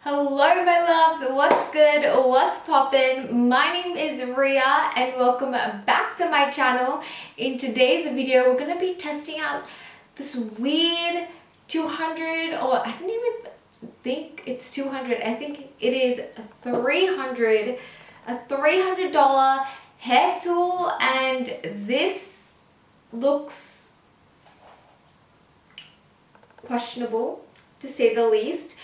Hello my loves, what's good, what's poppin'? My name is Ria and welcome back to my channel. In today's video, we're gonna be testing out this weird 200, or I don't even think it's 200, I think it is a $300 hair tool, and this looks questionable to say the least.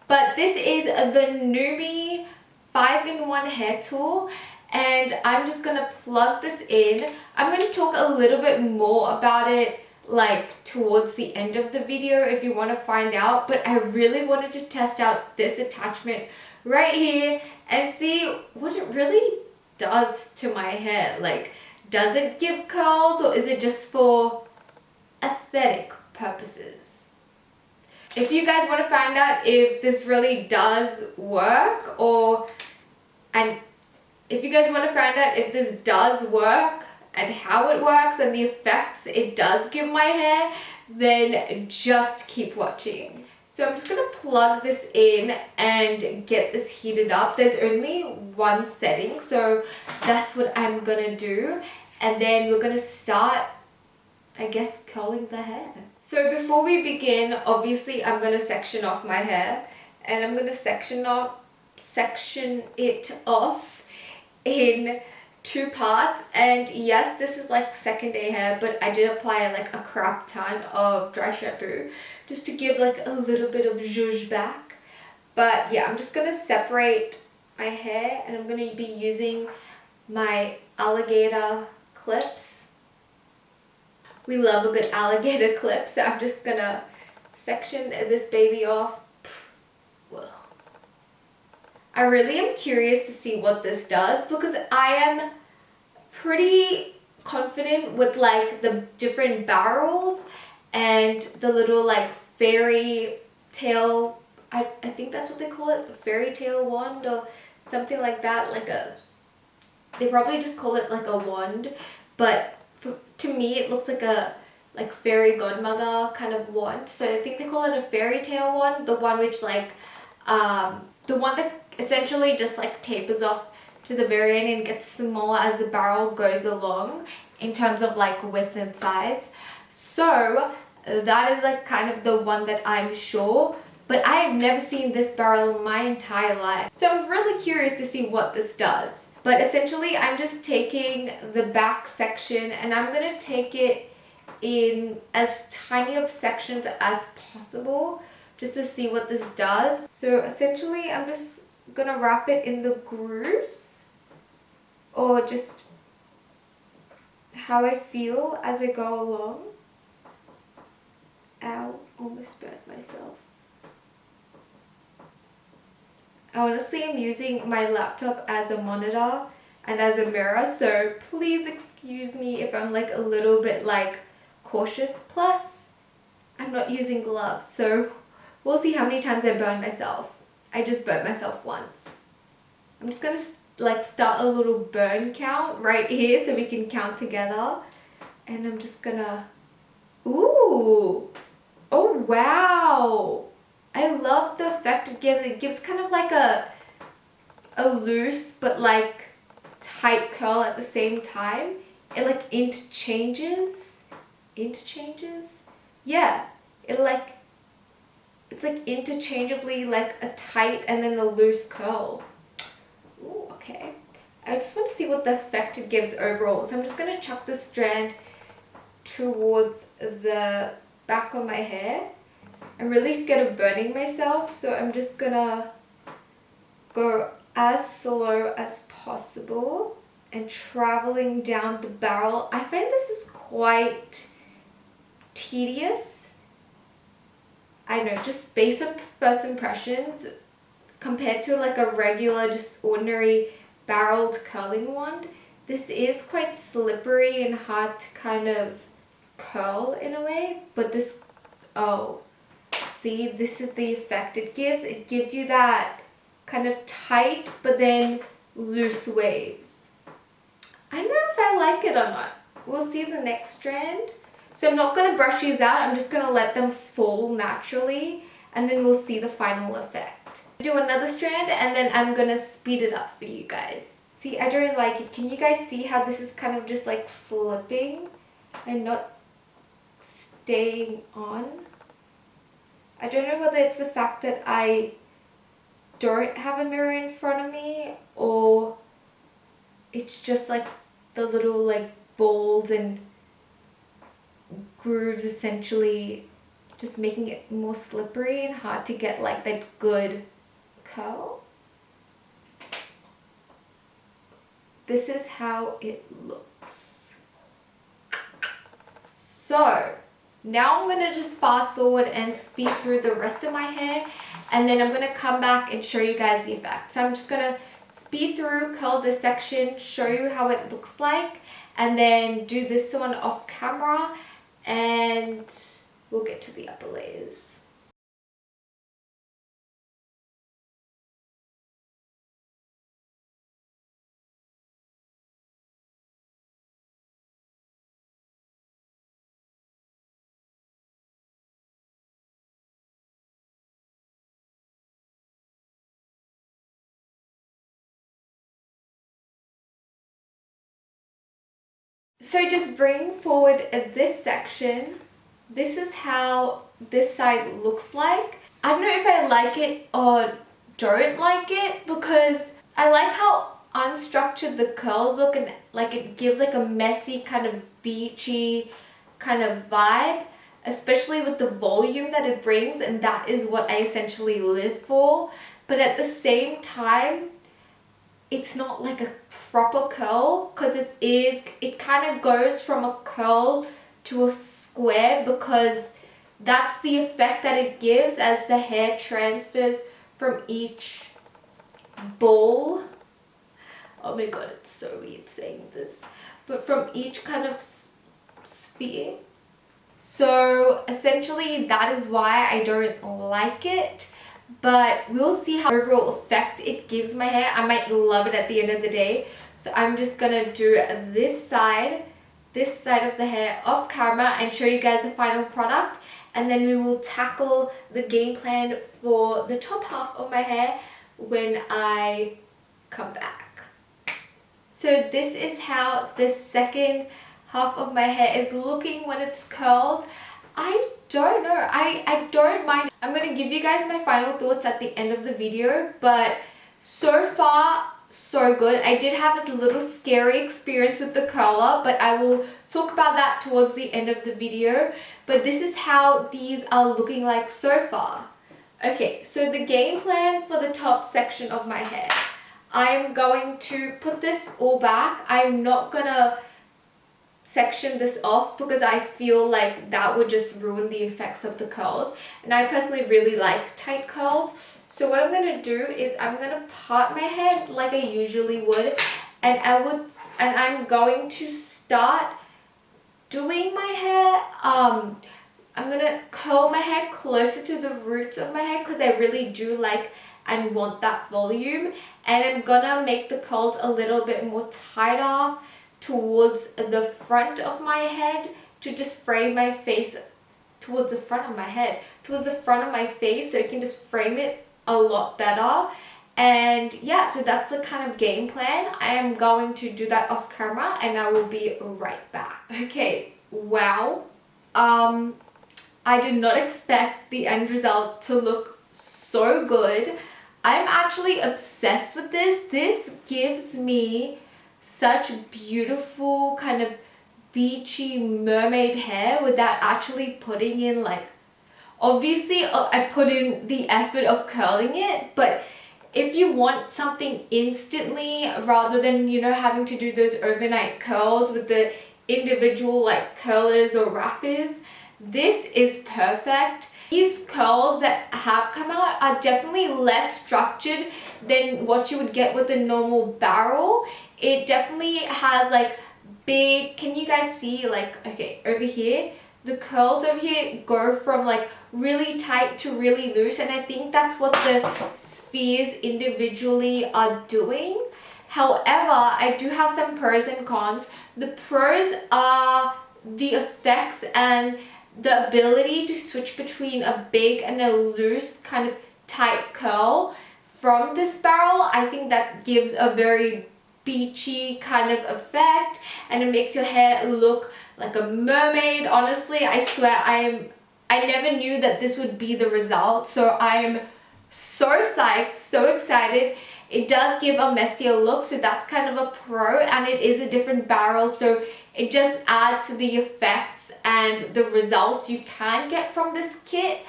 But this is the Numi 5-in-1 hair tool, and I'm just gonna plug this in. I'm gonna talk a little bit more about it like towards the end of the video if you want to find out, but I really wanted to test out this attachment right here and see what it really does to my hair. Like, does it give curls or is it just for aesthetic purposes? If you guys want to find out if this really does work, and if you guys want to find out if this does work and how it works and the effects it does give my hair, then just keep watching. So I'm just going to plug this in and get this heated up. There's only one setting, so that's what I'm going to do. And then we're going to start, I guess, curling the hair. So before we begin, obviously I'm going to section off my hair, and I'm going to section it off in 2 parts. And yes, this is like second day hair, but I did apply like a crap ton of dry shampoo just to give like a little bit of zhuzh back. But yeah, I'm just going to separate my hair, and I'm going to be using my alligator clips. We love a good alligator clip, so I'm just gonna section this baby off. Ugh. I really am curious to see what this does, because I am pretty confident with like the different barrels and the little like fairy tail, I think that's what they call it, a fairy tail wand or something like that. They probably just call it like a wand, but to me it looks like a fairy godmother kind of wand. So I think they call it a fairy tail wand, the one which the one that essentially just like tapers off to the very end and gets smaller as the barrel goes along in terms of like width and size. So that is like kind of the one that I'm sure, but I have never seen this barrel in my entire life. So I'm really curious to see what this does. But essentially, I'm just taking the back section and I'm going to take it in as tiny of sections as possible just to see what this does. So essentially, I'm just going to wrap it in the grooves, or just how I feel as I go along. Ow, almost burnt myself. Honestly, I'm using my laptop as a monitor and as a mirror, so please excuse me if I'm like a little bit like cautious. Plus, I'm not using gloves, so we'll see how many times I burn myself. I just burnt myself once. I'm just gonna like start a little burn count right here so we can count together. And I'm just gonna, ooh, oh wow. I love the effect it gives. It gives kind of like a loose but like tight curl at the same time. It like interchanges. Yeah, it's like interchangeably like a tight and then a loose curl. Ooh, okay. I just want to see what the effect it gives overall. So I'm just gonna chuck this strand towards the back of my hair. I'm really scared of burning myself, so I'm just gonna go as slow as possible and traveling down the barrel. I find this is quite tedious. I know, just based on first impressions, compared to like a regular, just ordinary barreled curling wand, this is quite slippery and hard to kind of curl in a way, but this, oh. See, this is the effect it gives. It gives you that kind of tight but then loose waves. I don't know if I like it or not. We'll see the next strand. So I'm not going to brush these out. I'm just going to let them fall naturally, and then we'll see the final effect. Do another strand and then I'm gonna speed it up for you guys. See, I don't like it. Can you guys see how this is kind of just like slipping and not staying on? I don't know whether it's the fact that I don't have a mirror in front of me or it's just like the little like balls and grooves essentially just making it more slippery and hard to get like that good curl. This is how it looks. So now I'm gonna just fast forward and speed through the rest of my hair, and then I'm gonna come back and show you guys the effect. So I'm just gonna speed through, curl this section, show you how it looks like, and then do this one off camera, and we'll get to the upper layers. So just bring forward this section. This is how this side looks like. I don't know if I like it or don't like it because I like how unstructured the curls look and like it gives like a messy kind of beachy kind of vibe, especially with the volume that it brings, and that is what I essentially live for. But at the same time, it's not like a proper curl because it kind of goes from a curl to a square because that's the effect that it gives as the hair transfers from each ball. Oh my god, it's so weird saying this, but from each kind of sphere. So essentially that is why I don't like it, but we'll see how overall effect it gives my hair. I might love it at the end of the day. So I'm just gonna do this side of the hair off camera and show you guys the final product, and then we will tackle the game plan for the top half of my hair when I come back. So this is how the second half of my hair is looking when it's curled. I don't know, I don't mind. I'm going to give you guys my final thoughts at the end of the video, but so far so good. I did have a little scary experience with the curler, but I will talk about that towards the end of the video. But this is how these are looking like so far. Okay, so the game plan for the top section of my hair. I'm going to put this all back. I'm not gonna section this off because I feel like that would just ruin the effects of the curls, and I personally really like tight curls. So what I'm gonna do is I'm gonna part my hair like I usually would, and I'm going to start doing my hair. I'm gonna curl my hair closer to the roots of my hair because I really do like and want that volume, and I'm gonna make the curls a little bit more tighter towards the front of my head to just frame my face towards the front of my head, towards the front of my face, so you can just frame it a lot better. And yeah, so that's the kind of game plan. I am going to do that off camera and I will be right back. Okay, wow. I did not expect the end result to look so good. I'm actually obsessed with this. This gives me such beautiful kind of beachy mermaid hair without actually putting in like, obviously I put in the effort of curling it, but if you want something instantly rather than, you know, having to do those overnight curls with the individual like curlers or wrappers, this is perfect. These curls that have come out are definitely less structured than what you would get with a normal barrel. It definitely has like big, can you guys see, like, okay, over here, the curls over here go from like really tight to really loose, and I think that's what the spheres individually are doing. However, I do have some pros and cons. The pros are the effects and the ability to switch between a big and a loose kind of tight curl. from this barrel. I think that gives a very beachy kind of effect, and it makes your hair look like a mermaid. Honestly, I swear I never knew that this would be the result, so I'm so psyched, so excited. It does give a messier look, so that's kind of a pro, and it is a different barrel, so it just adds to the effects and the results you can get from this kit.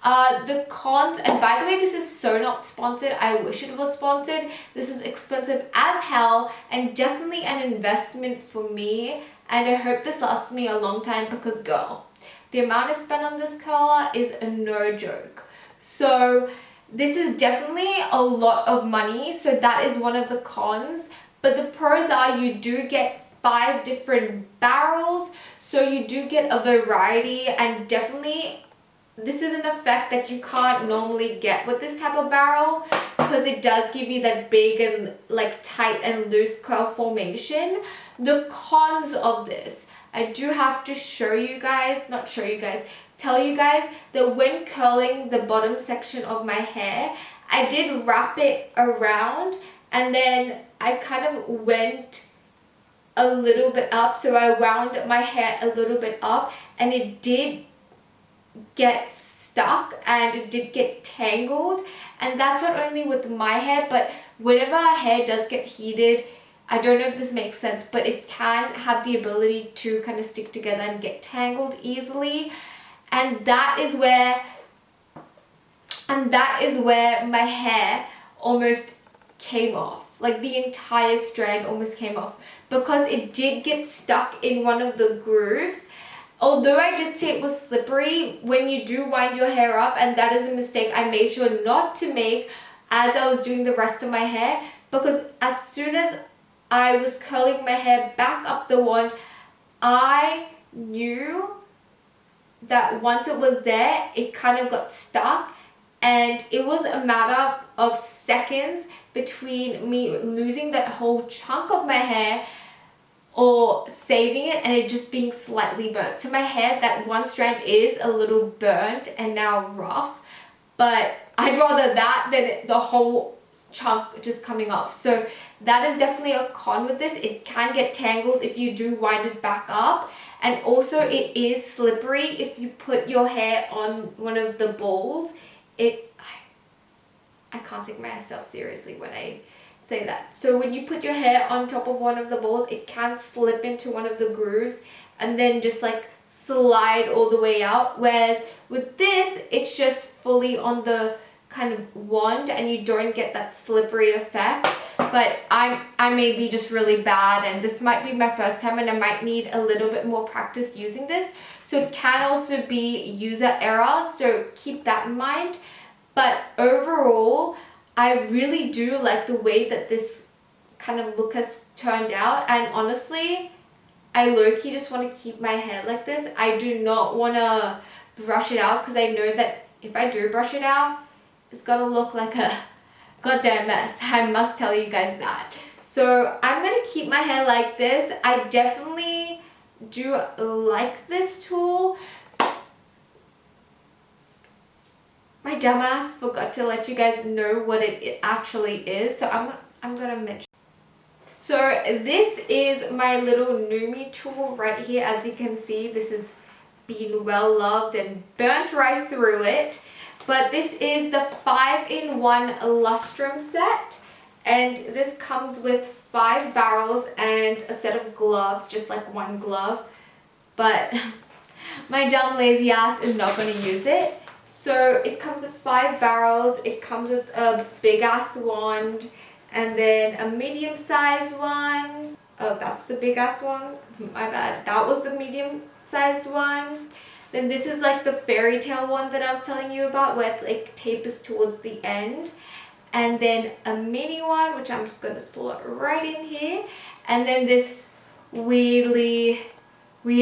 The cons, and by the way, this is so not sponsored. I wish it was sponsored. This was expensive as hell and definitely an investment for me, and I hope this lasts me a long time because girl, the amount I spent on this curler is no joke. So this is definitely a lot of money, so that is one of the cons. But the pros are you do get 5 different barrels, so you do get a variety, and definitely this is an effect that you can't normally get with this type of barrel because it does give you that big and like tight and loose curl formation. The cons of this, I do have to tell you guys that when curling the bottom section of my hair, I did wrap it around and then I kind of went a little bit up, so I wound my hair a little bit up, and it did get stuck and it did get tangled. And that's not only with my hair, but whenever our hair does get heated, I don't know if this makes sense, but it can have the ability to kind of stick together and get tangled easily. And that is where my hair almost came off. Like the entire strand almost came off because it did get stuck in one of the grooves. Although I did say it was slippery, when you do wind your hair up, and that is a mistake I made sure not to make as I was doing the rest of my hair, because as soon as I was curling my hair back up the wand, I knew that once it was there, it kind of got stuck, and it was a matter of seconds between me losing that whole chunk of my hair or saving it and it just being slightly burnt. To my hair, that one strand is a little burnt and now rough, but I'd rather that than the whole chunk just coming off. So that is definitely a con with this. It can get tangled if you do wind it back up, and also it is slippery if you put your hair on one of the balls. I can't take myself seriously when I say that. So when you put your hair on top of one of the balls, it can slip into one of the grooves and then just like slide all the way out. Whereas with this, it's just fully on the kind of wand and you don't get that slippery effect. But I may be just really bad, and this might be my first time and I might need a little bit more practice using this. So it can also be user error, so keep that in mind. But overall, I really do like the way that this kind of look has turned out, and honestly, I low-key just want to keep my hair like this. I do not want to brush it out because I know that if I do brush it out, it's gonna look like a goddamn mess. I must tell you guys that. So I'm gonna keep my hair like this. I definitely do like this tool. My dumbass forgot to let you guys know what it actually is, so I'm gonna mention. So this is my little Numi tool right here. As you can see, this has been well loved and burnt right through it. But this is the 5-in-1 lustrum set, and this comes with 5 barrels and a set of gloves, just like one glove. But my dumb lazy ass is not going to use it. So it comes with 5 barrels, it comes with a big ass wand, and then a medium sized one. Oh, that's the big ass one. My bad. That was the medium sized one. Then this is like the fairy tale one that I was telling you about, where it like tapers towards the end. And then a mini one, which I'm just going to slot right in here. And then this weird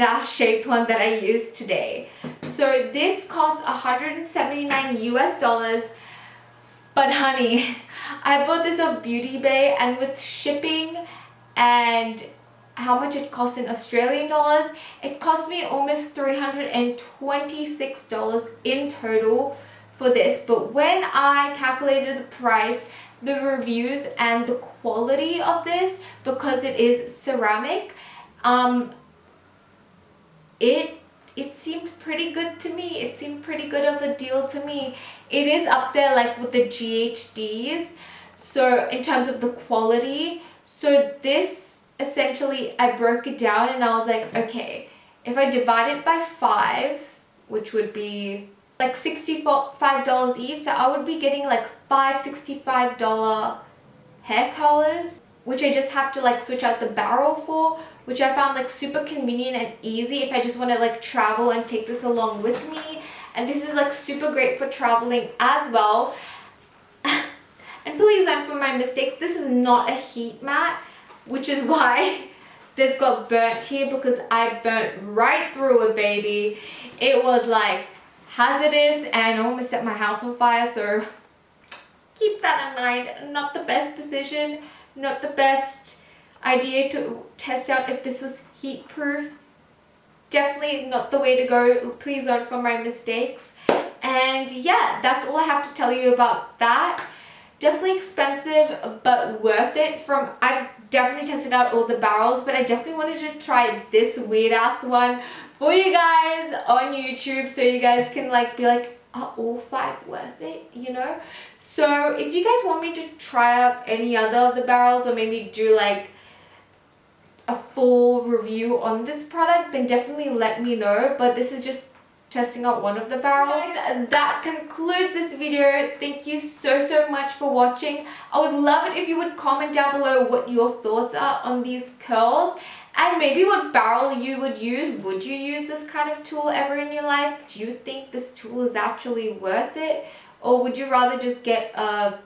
ass shaped one that I used today. So this cost $179 US. But honey, I bought this off Beauty Bay, and with shipping and how much it costs in Australian dollars, it cost me almost $326 in total for this, but when I calculated the price, the reviews and the quality of this, because it is ceramic, it seemed pretty good to me. It seemed pretty good of a deal to me. It is up there like with the GHDs, so in terms of the quality. So this essentially, I broke it down and I was like, okay, if I divide it by 5, which would be like $65 each, so I would be getting like 5 $65 hair colors, which I just have to like switch out the barrel for, which I found like super convenient and easy if I just want to like travel and take this along with me. And this is like super great for traveling as well. And please learn from my mistakes. This is not a heat mat, which is why this got burnt here, because I burnt right through it, baby. It was like hazardous and almost set my house on fire, so keep that in mind. Not the best decision, not the best idea to test out if this was heat proof. Definitely not the way to go. Please learn from my mistakes. And yeah, that's all I have to tell you about that. Definitely expensive, but worth it. I've definitely tested out all the barrels, but I definitely wanted to try this weird ass one for you guys on YouTube, so you guys can like be like, are all 5 worth it, you know? So if you guys want me to try out any other of the barrels, or maybe do like a full review on this product, then definitely let me know. But this is just testing out one of the barrels. Guys, that concludes this video. Thank you so much for watching. I would love it if you would comment down below what your thoughts are on these curls, and maybe what barrel you would use. Would you use this kind of tool ever in your life? Do you think this tool is actually worth it? Or would you rather just get a,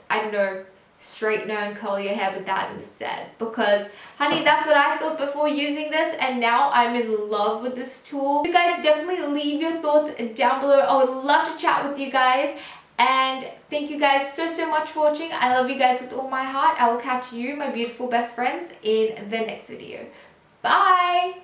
I don't know, straightener and curl your hair with that instead? Because honey, that's what I thought before using this, and now I'm in love with this tool. You guys definitely leave your thoughts down below. I would love to chat with you guys, and thank you guys so much for watching. I love you guys with all my heart. I will catch you, my beautiful best friends, in the next video. Bye.